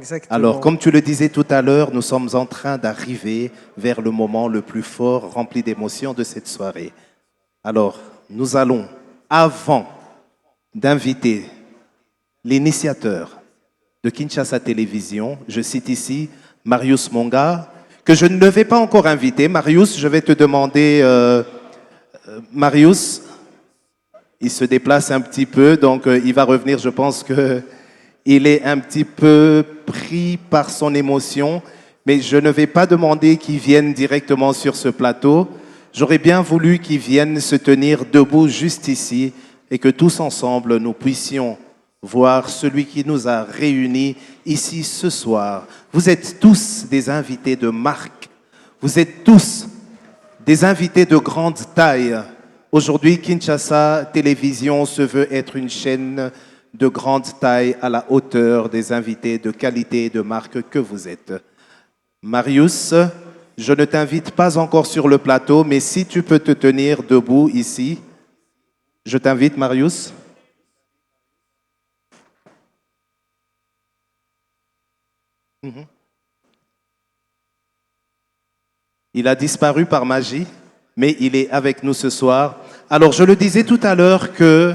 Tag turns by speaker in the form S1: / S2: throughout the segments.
S1: Alors,
S2: Exactement.
S1: comme tu le disais tout à l'heure, nous sommes en train d'arriver vers le moment le plus fort, rempli d'émotions de cette soirée. Alors, nous allons, avant d'inviter l'initiateur de Kinshasa Télévision, je cite ici Marius Monga, que je ne vais pas encore inviter. Marius, je vais te demander, Marius, il se déplace un petit peu, donc il va revenir, je pense que il est un petit peu pris par son émotion, mais je ne vais pas demander qu'il vienne directement sur ce plateau. J'aurais bien voulu qu'il vienne se tenir debout juste ici et que tous ensemble nous puissions voir celui qui nous a réunis ici ce soir. Vous êtes tous des invités de marque. Vous êtes tous des invités de grande taille. Aujourd'hui, Kinshasa Télévision se veut être une chaîne de grande taille à la hauteur des invités de qualité et de marque que vous êtes. Marius, je ne t'invite pas encore sur le plateau, mais si tu peux te tenir debout ici, je t'invite, Marius. Il a disparu par magie, mais il est avec nous ce soir. Alors, je le disais tout à l'heure que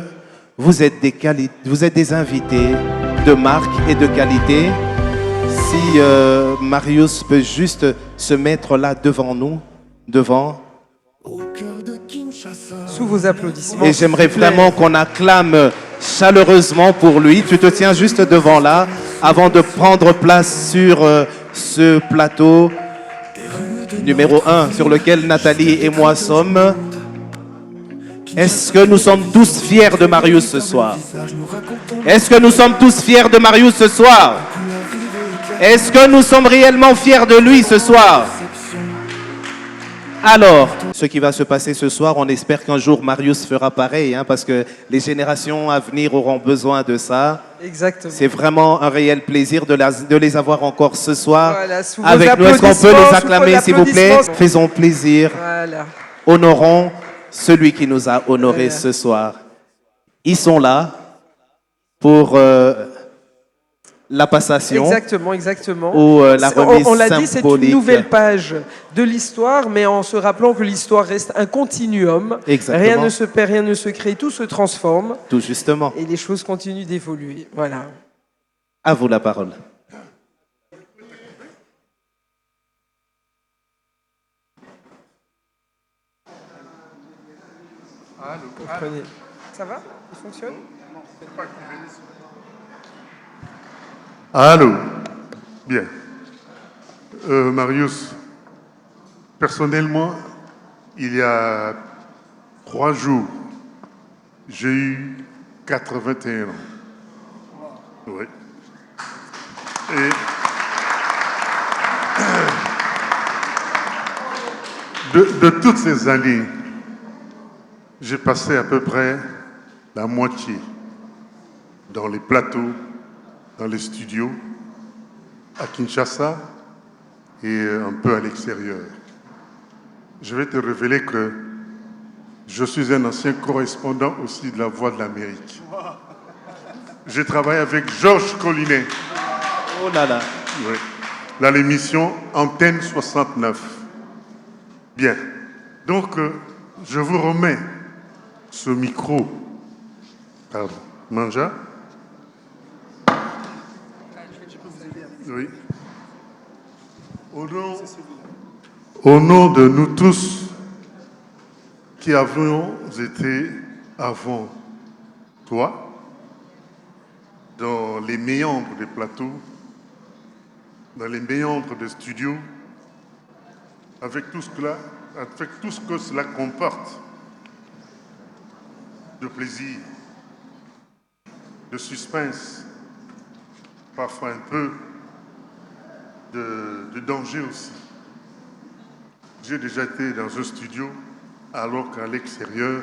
S1: vous êtes des invités de marque et de qualité. Si Marius peut juste se mettre là devant nous, devant.
S2: Sous vos applaudissements.
S1: Et j'aimerais
S2: s'il vous plaît.
S1: vraiment qu'on acclame chaleureusement pour lui. Tu te tiens juste devant là, avant de prendre place sur ce plateau numéro 1 sur lequel Nathalie et moi sommes. Est-ce que nous sommes tous fiers de Marius ce soir? Est-ce que nous sommes tous fiers de Marius ce soir? Est-ce que nous sommes réellement fiers de lui ce soir? Alors, ce qui va se passer ce soir, on espère qu'un jour Marius fera pareil, hein, parce que les générations à venir auront besoin de ça.
S2: Exactement.
S1: C'est vraiment un réel plaisir de les avoir encore ce soir
S2: Voilà, sous vos
S1: avec nous. Est-ce qu'on peut les
S2: applaudissements,
S1: acclamer,
S2: sous vos
S1: s'il vous plaît?
S2: applaudissements.
S1: Faisons plaisir,
S2: Voilà.
S1: honorons celui qui nous a honorés
S2: Voilà.
S1: ce soir. Ils sont là pour la passation.
S2: Exactement, exactement.
S1: Ou la remise
S2: on l'a dit, c'est une
S1: symbolique.
S2: nouvelle page de l'histoire, mais en se rappelant que l'histoire reste un continuum.
S1: Exactement.
S2: Rien ne se perd, rien ne se crée, tout se transforme
S1: Tout justement.
S2: et les choses continuent d'évoluer. Voilà.
S1: À vous la parole.
S2: Comprenez. Ça va? Il fonctionne?
S3: Allô. Bien. Marius, personnellement, il y a 3 jours, j'ai eu 81 ans. Oui. Et de toutes ces années, j'ai passé à peu près la moitié dans les plateaux, dans les studios, à Kinshasa et un peu à l'extérieur. Je vais te révéler que je suis un ancien correspondant aussi de la Voix de l'Amérique. J'ai travaillé avec Georges Collinet.
S1: Oh là là.
S3: Oui. Dans l'émission Antenne 69. Bien. Donc, je vous remets ce micro. Pardon. Manja. Oui. Au nom de nous tous qui avons été avant toi, dans les méandres des plateaux, dans les méandres des studios, avec tout ce que cela comporte de plaisir, de suspense, parfois un peu de danger aussi. J'ai déjà été dans un studio alors qu'à l'extérieur,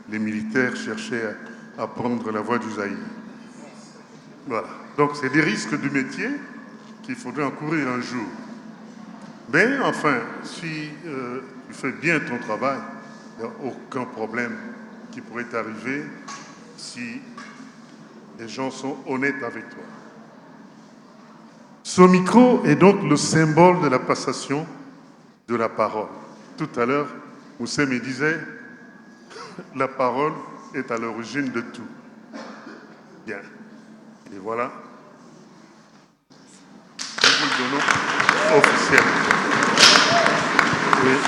S3: les militaires cherchaient à prendre la voie du Zaïre. Voilà. Donc c'est des risques du métier qu'il faudrait encourir un jour. Mais enfin, si tu fais bien ton travail, il n'y a aucun problème qui pourrait t'arriver si les gens sont honnêtes avec toi. Ce micro est donc le symbole de la passation de la parole. Tout à l'heure, Moussé me disait, la parole est à l'origine de tout. Bien. Et voilà. Nous vous le donnons officiellement. Et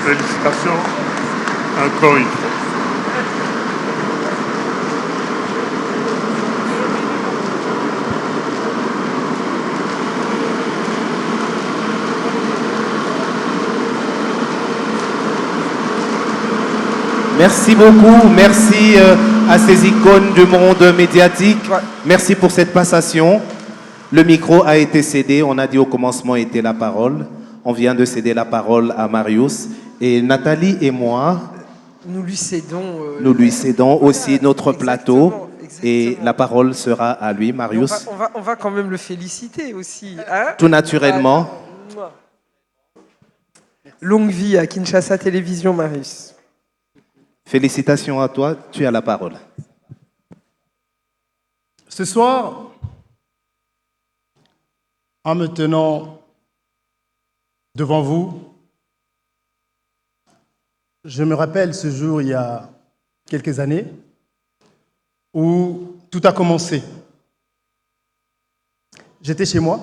S3: félicitations encore une fois.
S1: Merci beaucoup, merci à ces icônes du monde médiatique. Merci pour cette passation. Le micro a été cédé, on a dit au commencement était la parole. On vient de céder la parole à Marius. Et Nathalie et moi,
S2: nous lui
S1: cédons aussi notre plateau.
S2: Exactement.
S1: Et la parole sera à lui, Marius.
S2: On va quand même le féliciter aussi. Hein,
S1: tout naturellement.
S2: Longue vie à Kinshasa Télévision, Marius.
S1: Félicitations à toi, tu as la parole.
S4: Ce soir, en me tenant devant vous, je me rappelle ce jour il y a quelques années où tout a commencé. J'étais chez moi,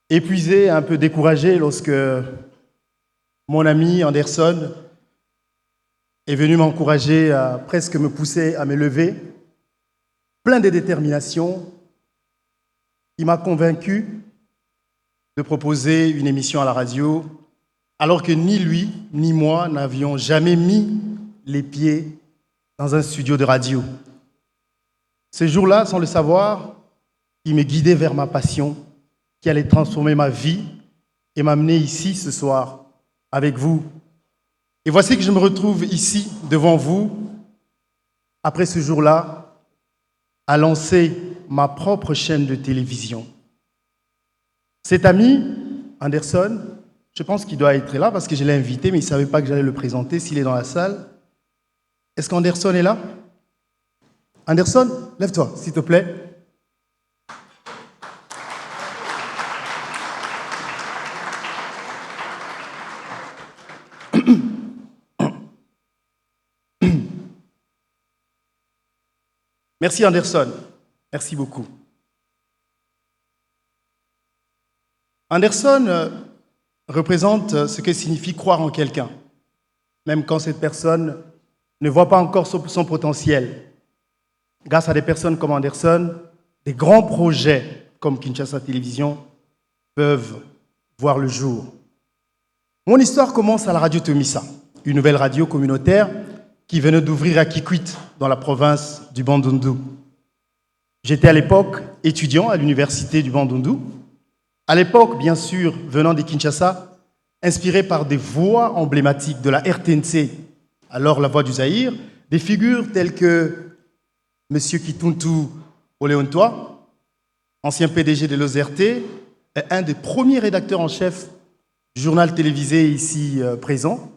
S4: épuisé, un peu découragé lorsque mon ami Anderson est venu m'encourager à presque me pousser à me lever, plein de détermination. Il m'a convaincu de proposer une émission à la radio, alors que ni lui ni moi n'avions jamais mis les pieds dans un studio de radio. Ce jour-là, sans le savoir, il me guidait vers ma passion qui allait transformer ma vie et m'amener ici ce soir avec vous. Et voici que je me retrouve ici, devant vous, après ce jour-là, à lancer ma propre chaîne de télévision. Cet ami, Anderson, je pense qu'il doit être là parce que je l'ai invité, mais il ne savait pas que j'allais le présenter s'il est dans la salle. Est-ce qu'Anderson est là? Anderson, lève-toi, s'il te plaît. Merci Anderson, merci beaucoup. Anderson représente ce que signifie croire en quelqu'un, même quand cette personne ne voit pas encore son potentiel. Grâce à des personnes comme Anderson, des grands projets comme Kinshasa Télévision peuvent voir le jour. Mon histoire commence à la radio Tomissa, une nouvelle radio communautaire qui venait d'ouvrir à Kikwit, dans la province du Bandundu. J'étais à l'époque étudiant à l'université du Bandundu. À l'époque, bien sûr, venant de Kinshasa, inspiré par des voix emblématiques de la RTNC, alors la voix du Zaïre, des figures telles que M. Kituntu Oleontoa, ancien PDG de l'OZRT, et un des premiers rédacteurs en chef du journal télévisé ici présent,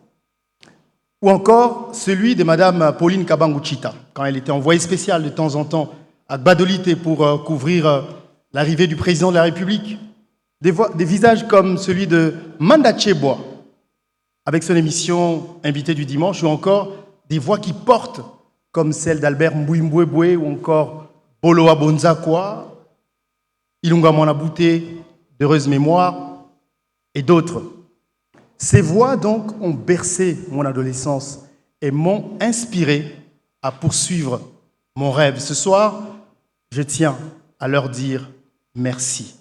S4: ou encore celui de Mme Pauline Kabanguchita, quand elle était envoyée spéciale de temps en temps à Gbadolite pour couvrir l'arrivée du président de la République. Des visages comme celui de Manda Cheboa, avec son émission Invité du dimanche, ou encore des voix qui portent, comme celle d'Albert Mbouimbouéboué, ou encore Boloa Bonzakwa, Ilunga Mwanabouté, d'Heureuse Mémoire, et d'autres. Ces voix, donc, ont bercé mon adolescence et m'ont inspiré à poursuivre mon rêve. Ce soir, je tiens à leur dire merci.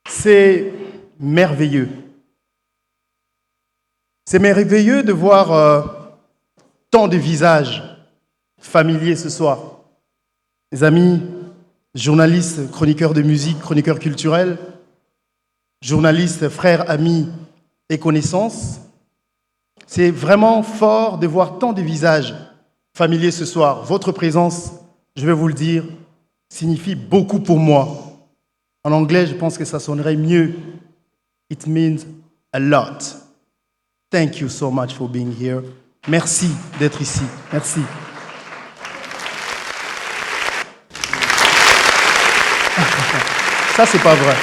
S4: C'est merveilleux. C'est merveilleux de voir tant de visages familiers ce soir. Mes amis, journalistes, chroniqueurs de musique, chroniqueurs culturels, journalistes, frères, amis et connaissances. C'est vraiment fort de voir tant de visages familiers ce soir. Votre présence, je vais vous le dire, signifie beaucoup pour moi. En anglais, je pense que ça sonnerait mieux. It means a lot. Thank you so much for being here. Merci d'être ici. Merci. Ça, c'est pas vrai.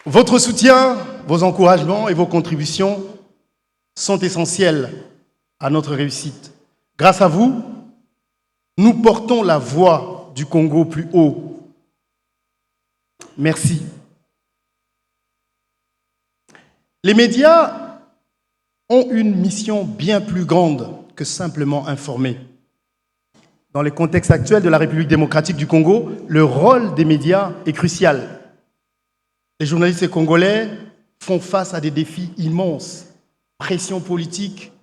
S4: Votre soutien, vos encouragements et vos contributions sont essentiels à notre réussite. Grâce à vous, nous portons la voix du Congo plus haut. Merci. Les médias ont une mission bien plus grande que simplement informer. Dans le contexte actuel de la République démocratique du Congo, le rôle des médias est crucial. Les journalistes congolais font face à des défis immenses. Pression politique,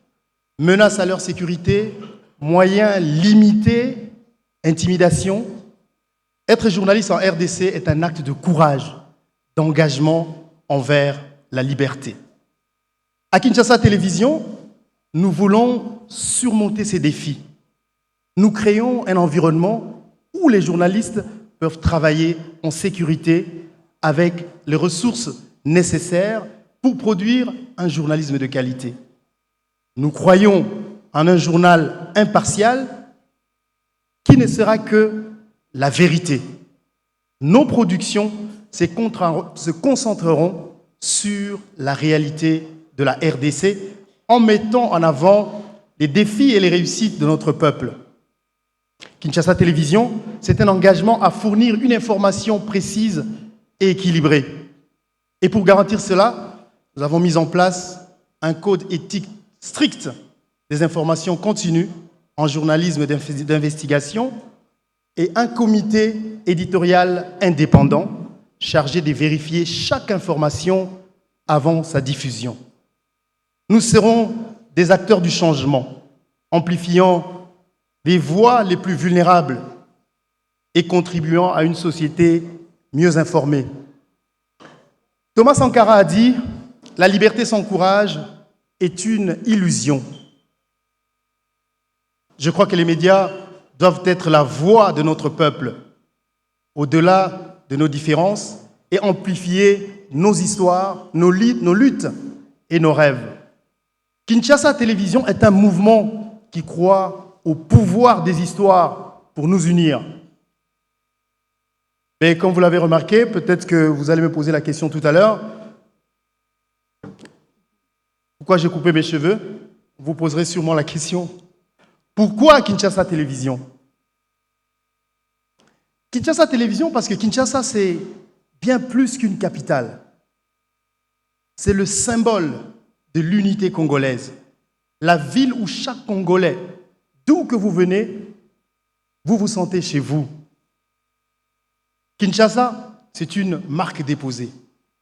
S4: menaces à leur sécurité, moyens limités, intimidation. Être journaliste en RDC est un acte de courage, d'engagement envers la liberté. À Kinshasa Télévision, nous voulons surmonter ces défis. Nous créons un environnement où les journalistes peuvent travailler en sécurité avec les ressources nécessaires pour produire un journalisme de qualité. Nous croyons en un journal impartial qui ne sera que la vérité. Nos productions se concentreront sur la réalité de la RDC en mettant en avant les défis et les réussites de notre peuple. Kinshasa Télévision, c'est un engagement à fournir une information précise et équilibrée. Et pour garantir cela, nous avons mis en place un code éthique strict des informations continues en journalisme d'investigation et un comité éditorial indépendant chargé de vérifier chaque information avant sa diffusion. Nous serons des acteurs du changement, amplifiant les voix les plus vulnérables et contribuant à une société mieux informée. Thomas Sankara a dit « La liberté sans courage est une illusion ». Je crois que les médias doivent être la voix de notre peuple, au-delà de nos différences, et amplifier nos histoires, nos luttes et nos rêves. Kinshasa Télévision est un mouvement qui croit au pouvoir des histoires pour nous unir. Mais comme vous l'avez remarqué, peut-être que vous allez me poser la question tout à l'heure, pourquoi j'ai coupé mes cheveux? Vous poserez sûrement la question, pourquoi Kinshasa Télévision? Kinshasa Télévision, parce que Kinshasa, c'est bien plus qu'une capitale. C'est le symbole de l'unité congolaise. La ville où chaque Congolais, d'où que vous venez, vous vous sentez chez vous. Kinshasa, c'est une marque déposée,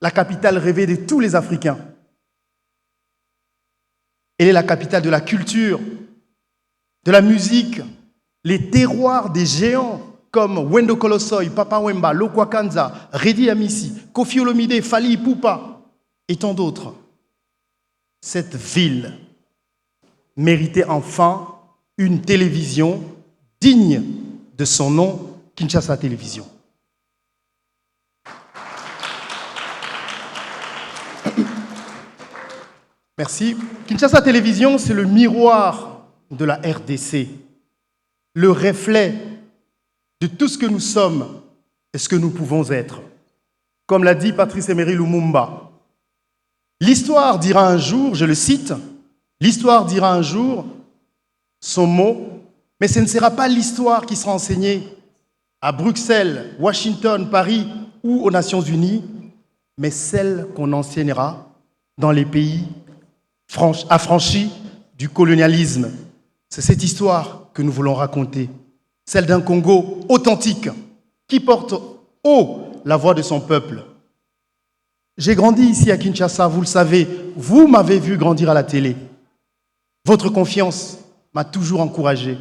S4: la capitale rêvée de tous les Africains. Elle est la capitale de la culture, de la musique, les terroirs des géants comme Wendo Kolosoi, Papa Wemba, Lokwa Kanza, Redi Amissi, Kofi Olomide, Fally Ipupa et tant d'autres. Cette ville méritait enfin une télévision digne de son nom, Kinshasa Télévision. Merci. Kinshasa Télévision, c'est le miroir de la RDC, le reflet de tout ce que nous sommes et ce que nous pouvons être. Comme l'a dit Patrice Emery Lumumba, l'histoire dira un jour, je le cite, l'histoire dira un jour son mot, mais ce ne sera pas l'histoire qui sera enseignée à Bruxelles, Washington, Paris ou aux Nations Unies, mais celle qu'on enseignera dans les pays affranchis du colonialisme. C'est cette histoire que nous voulons raconter, celle d'un Congo authentique qui porte haut la voix de son peuple. J'ai grandi ici à Kinshasa, vous le savez, vous m'avez vu grandir à la télé. Votre confiance m'a toujours encouragé.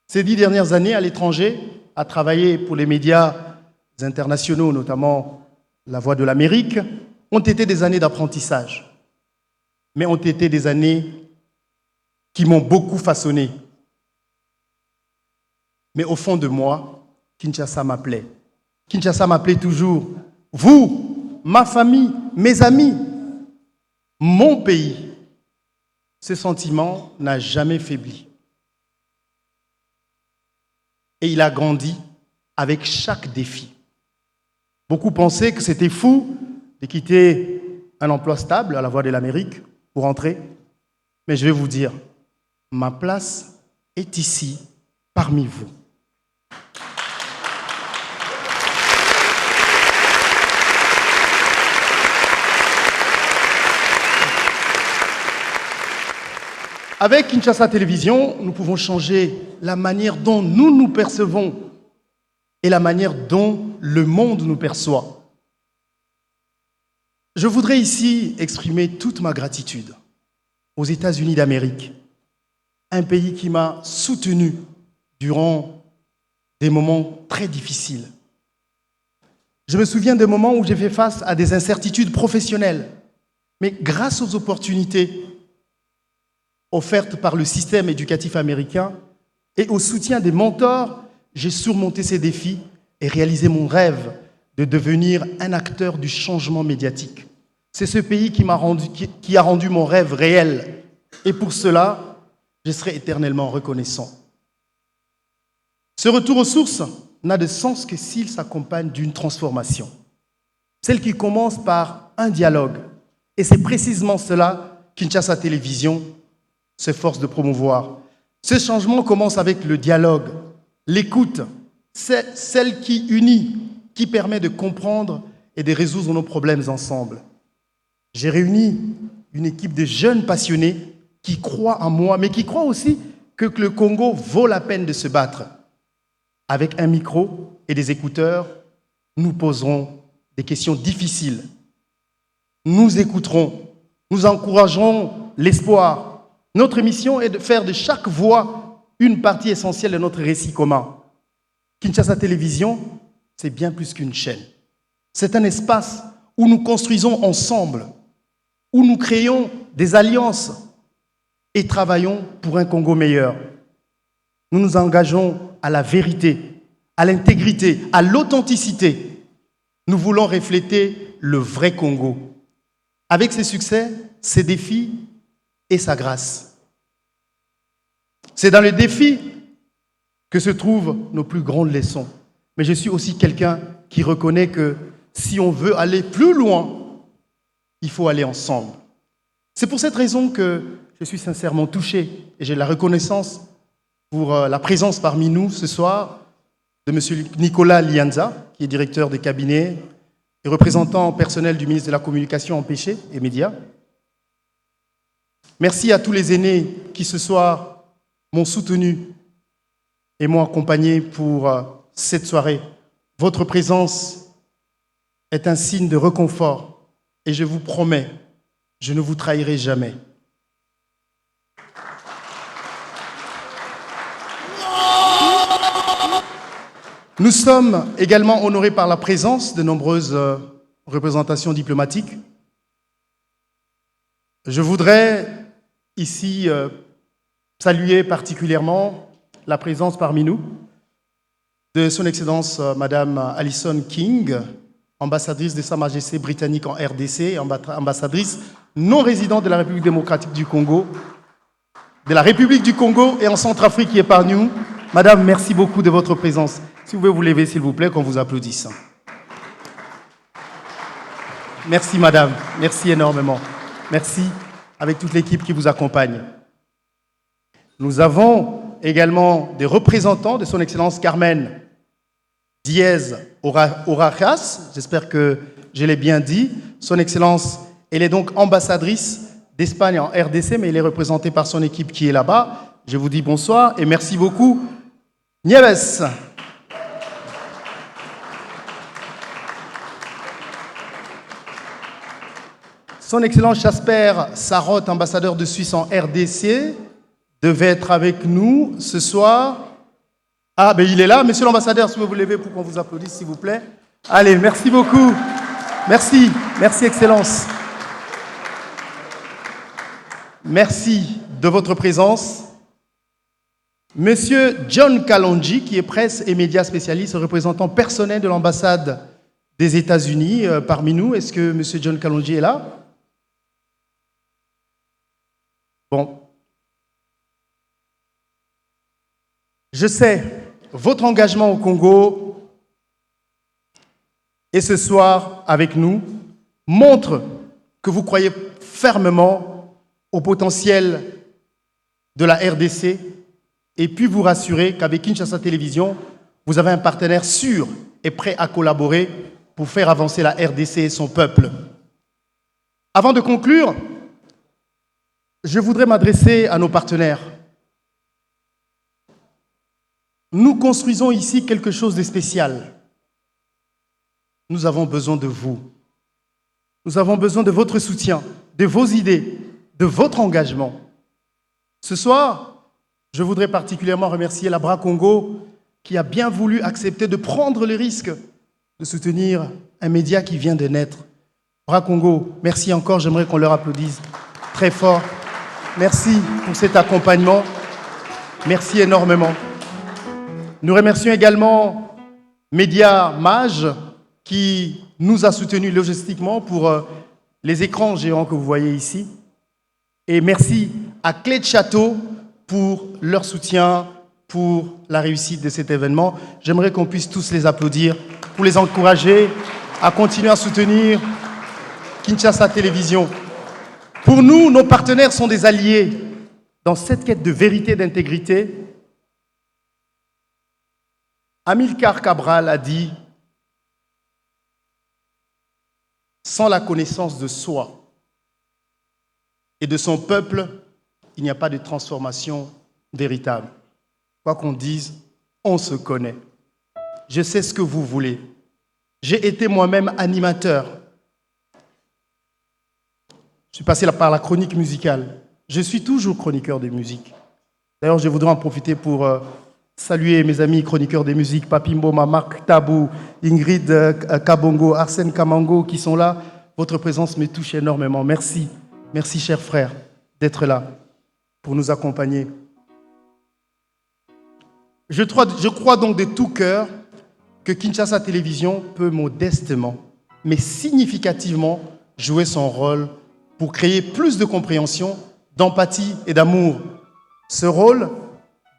S4: Ces 10 dernières années à l'étranger, à travailler pour les médias internationaux, notamment La Voix de l'Amérique, ont été des années d'apprentissage, mais ont été des années qui m'ont beaucoup façonné. Mais au fond de moi, Kinshasa m'appelait. Kinshasa m'appelait toujours. Vous, ma famille, mes amis, mon pays. Ce sentiment n'a jamais faibli. Et il a grandi avec chaque défi. Beaucoup pensaient que c'était fou de quitter un emploi stable à la Voix de l'Amérique pour entrer. Mais je vais vous dire, ma place est ici, parmi vous. Avec Kinshasa Télévision, nous pouvons changer la manière dont nous nous percevons et la manière dont le monde nous perçoit. Je voudrais ici exprimer toute ma gratitude aux États-Unis d'Amérique, un pays qui m'a soutenu durant des moments très difficiles. Je me souviens des moments où j'ai fait face à des incertitudes professionnelles, mais grâce aux opportunités offertes par le système éducatif américain et au soutien des mentors, j'ai surmonté ces défis et réalisé mon rêve de devenir un acteur du changement médiatique. C'est ce pays qui a rendu mon rêve réel. Et pour cela, je serai éternellement reconnaissant. Ce retour aux sources n'a de sens que s'il s'accompagne d'une transformation. Celle qui commence par un dialogue. Et c'est précisément cela qu'Kinshasa Télévision s'efforce de promouvoir. Ce changement commence avec le dialogue, l'écoute, celle qui unit, qui permet de comprendre et de résoudre nos problèmes ensemble. J'ai réuni une équipe de jeunes passionnés qui croient en moi, mais qui croient aussi que le Congo vaut la peine de se battre. Avec un micro et des écouteurs, nous poserons des questions difficiles. Nous écouterons, nous encouragerons l'espoir. Notre mission est de faire de chaque voix une partie essentielle de notre récit commun. Kinshasa Télévision, c'est bien plus qu'une chaîne. C'est un espace où nous construisons ensemble, où nous créons des alliances et travaillons pour un Congo meilleur. Nous nous engageons à la vérité, à l'intégrité, à l'authenticité. Nous voulons refléter le vrai Congo, avec ses succès, ses défis et sa grâce. C'est dans les défis que se trouvent nos plus grandes leçons. Mais je suis aussi quelqu'un qui reconnaît que si on veut aller plus loin, il faut aller ensemble. C'est pour cette raison que je suis sincèrement touché et j'ai la reconnaissance pour la présence parmi nous ce soir de M. Nicolas Lianza, qui est directeur des cabinets et représentant personnel du ministre de la Communication empêchée et médias. Merci à tous les aînés qui ce soir m'ont soutenu et m'ont accompagné pour cette soirée. Votre présence est un signe de réconfort et je vous promets, je ne vous trahirai jamais. Nous sommes également honorés par la présence de nombreuses représentations diplomatiques. Je voudrais ici saluer particulièrement la présence parmi nous de Son Excellence Madame Alison King, ambassadrice de Sa Majesté britannique en RDC, ambassadrice non résidente de la République démocratique du Congo, de la République du Congo et en Centrafrique qui est parmi nous. Madame, merci beaucoup de votre présence. Si vous pouvez vous lever, s'il vous plaît, qu'on vous applaudisse. Merci, madame. Merci énormément. Merci avec toute l'équipe qui vous accompagne. Nous avons également des représentants de Son Excellence Carmen Diaz-Orajas. J'espère que je l'ai bien dit. Son Excellence, elle est donc ambassadrice d'Espagne en RDC, mais elle est représentée par son équipe qui est là-bas. Je vous dis bonsoir et merci beaucoup. Nieves. Son Excellence Jasper Sarot, ambassadeur de Suisse en RDC, devait être avec nous ce soir. Ah, ben il est là. Monsieur l'ambassadeur, si vous vous levez pour qu'on vous applaudisse, s'il vous plaît. Allez, merci beaucoup. Merci. Merci, Excellence. Merci de votre présence. Monsieur John Kalonji, qui est presse et médias spécialiste, représentant personnel de l'ambassade des États-Unis parmi nous. Est-ce que monsieur John Kalonji est là? Bon. Je sais, votre engagement au Congo et ce soir avec nous montre que vous croyez fermement au potentiel de la RDC et puis vous rassurer qu'avec Kinshasa Télévision, vous avez un partenaire sûr et prêt à collaborer pour faire avancer la RDC et son peuple. Avant de conclure, je voudrais m'adresser à nos partenaires. Nous construisons ici quelque chose de spécial. Nous avons besoin de vous. Nous avons besoin de votre soutien, de vos idées, de votre engagement. Ce soir, je voudrais particulièrement remercier la Bra Congo qui a bien voulu accepter de prendre le risque de soutenir un média qui vient de naître. Bra Congo, merci encore, j'aimerais qu'on leur applaudisse très fort. Merci pour cet accompagnement. Merci énormément. Nous remercions également Média Mage qui nous a soutenus logistiquement pour les écrans géants que vous voyez ici. Et merci à Clé de Château pour leur soutien, pour la réussite de cet événement. J'aimerais qu'on puisse tous les applaudir pour les encourager à continuer à soutenir Kinshasa Télévision. Pour nous, nos partenaires sont des alliés dans cette quête de vérité et d'intégrité. Amilcar Cabral a dit « Sans la connaissance de soi et de son peuple, il n'y a pas de transformation véritable. » Quoi qu'on dise, on se connaît. Je sais ce que vous voulez. J'ai été moi-même animateur. Je suis passé par la chronique musicale. Je suis toujours chroniqueur de musique. D'ailleurs, je voudrais en profiter pour saluer mes amis chroniqueurs de musique, Papi Mboma, Marc Tabou, Ingrid Kabongo, Arsène Kamango qui sont là. Votre présence me touche énormément. Merci. Merci, chers frères, d'être là pour nous accompagner. Je crois donc de tout cœur que Kinshasa Télévision peut modestement, mais significativement, jouer son rôle pour créer plus de compréhension, d'empathie et d'amour. Ce rôle,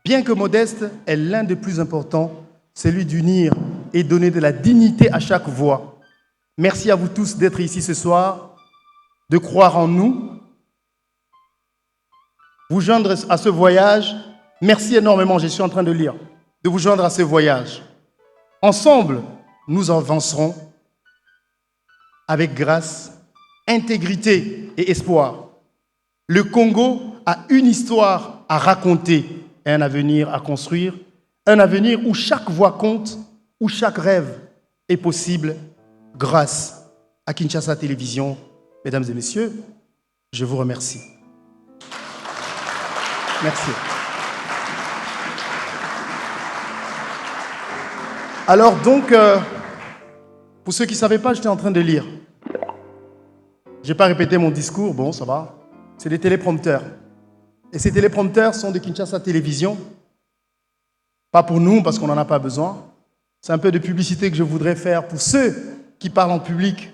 S4: bien que modeste, est l'un des plus importants, celui d'unir et donner de la dignité à chaque voix. Merci à vous tous d'être ici ce soir, de croire en nous, vous joindre à ce voyage. Merci énormément, je suis en train de lire, de vous joindre à ce voyage. Ensemble, nous avancerons avec grâce, intégrité et espoir. Le Congo a une histoire à raconter et un avenir à construire, un avenir où chaque voix compte, où chaque rêve est possible grâce à Kinshasa Télévision. Mesdames et messieurs, je vous remercie. Merci. Alors donc, pour ceux qui ne savaient pas, j'étais en train de lire. Je n'ai pas répété mon discours, bon, ça va. C'est des téléprompteurs. Et ces téléprompteurs sont de Kinshasa Télévision. Pas pour nous, parce qu'on n'en a pas besoin. C'est un peu de publicité que je voudrais faire pour ceux qui parlent en public,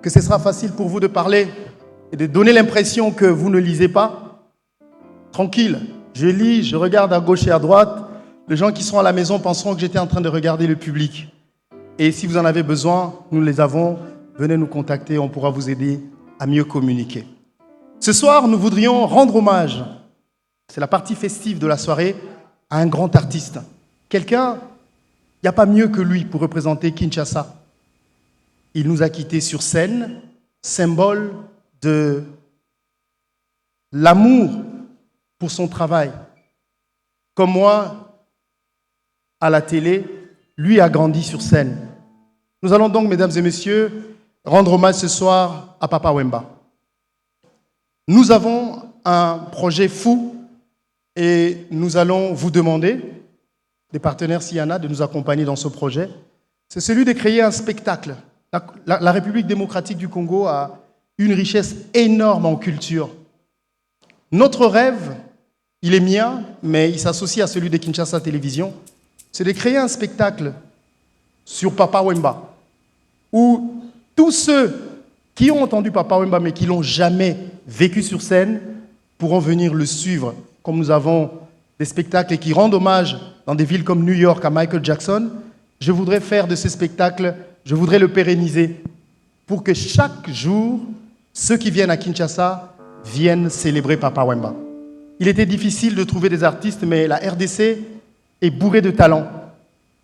S4: que ce sera facile pour vous de parler et de donner l'impression que vous ne lisez pas. Tranquille, je lis, je regarde à gauche et à droite. Les gens qui sont à la maison penseront que j'étais en train de regarder le public. Et si vous en avez besoin, nous les avons. Venez nous contacter, on pourra vous aider à mieux communiquer. Ce soir, nous voudrions rendre hommage, c'est la partie festive de la soirée, à un grand artiste. Quelqu'un, il n'y a pas mieux que lui pour représenter Kinshasa. Il nous a quittés sur scène, symbole de l'amour pour son travail. Comme moi, à la télé, lui a grandi sur scène. Nous allons donc, mesdames et messieurs, rendre hommage ce soir à Papa Wemba. Nous avons un projet fou et nous allons vous demander, des partenaires s'il y en a, de nous accompagner dans ce projet. C'est celui de créer un spectacle. La République démocratique du Congo a une richesse énorme en culture. Notre rêve, il est mien, mais il s'associe à celui de Kinshasa Télévision, c'est de créer un spectacle sur Papa Wemba, où tous ceux qui ont entendu Papa Wemba mais qui ne l'ont jamais vécu sur scène pourront venir le suivre, comme nous avons des spectacles qui rendent hommage dans des villes comme New York à Michael Jackson. Je voudrais faire de ces spectacles je voudrais le pérenniser pour que chaque jour, ceux qui viennent à Kinshasa viennent célébrer Papa Wemba. Il était difficile de trouver des artistes, mais la RDC est bourrée de talents.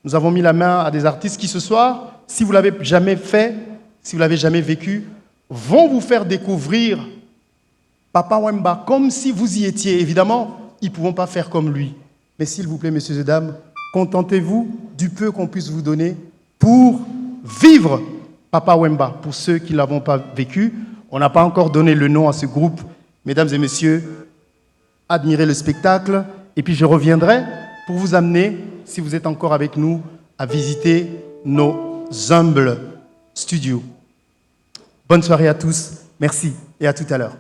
S4: Nous avons mis la main à des artistes qui, ce soir, si vous ne l'avez jamais fait, si vous ne l'avez jamais vécu, vont vous faire découvrir Papa Wemba comme si vous y étiez. Évidemment, ils ne pourront pas faire comme lui. Mais s'il vous plaît, messieurs et dames, contentez-vous du peu qu'on puisse vous donner pour vivre Papa Wemba. Pour ceux qui ne l'avons pas vécu, on n'a pas encore donné le nom à ce groupe. Mesdames et messieurs, admirez le spectacle et puis je reviendrai pour vous amener, si vous êtes encore avec nous, à visiter nos humbles studios. Bonne soirée à tous, merci et à tout à l'heure.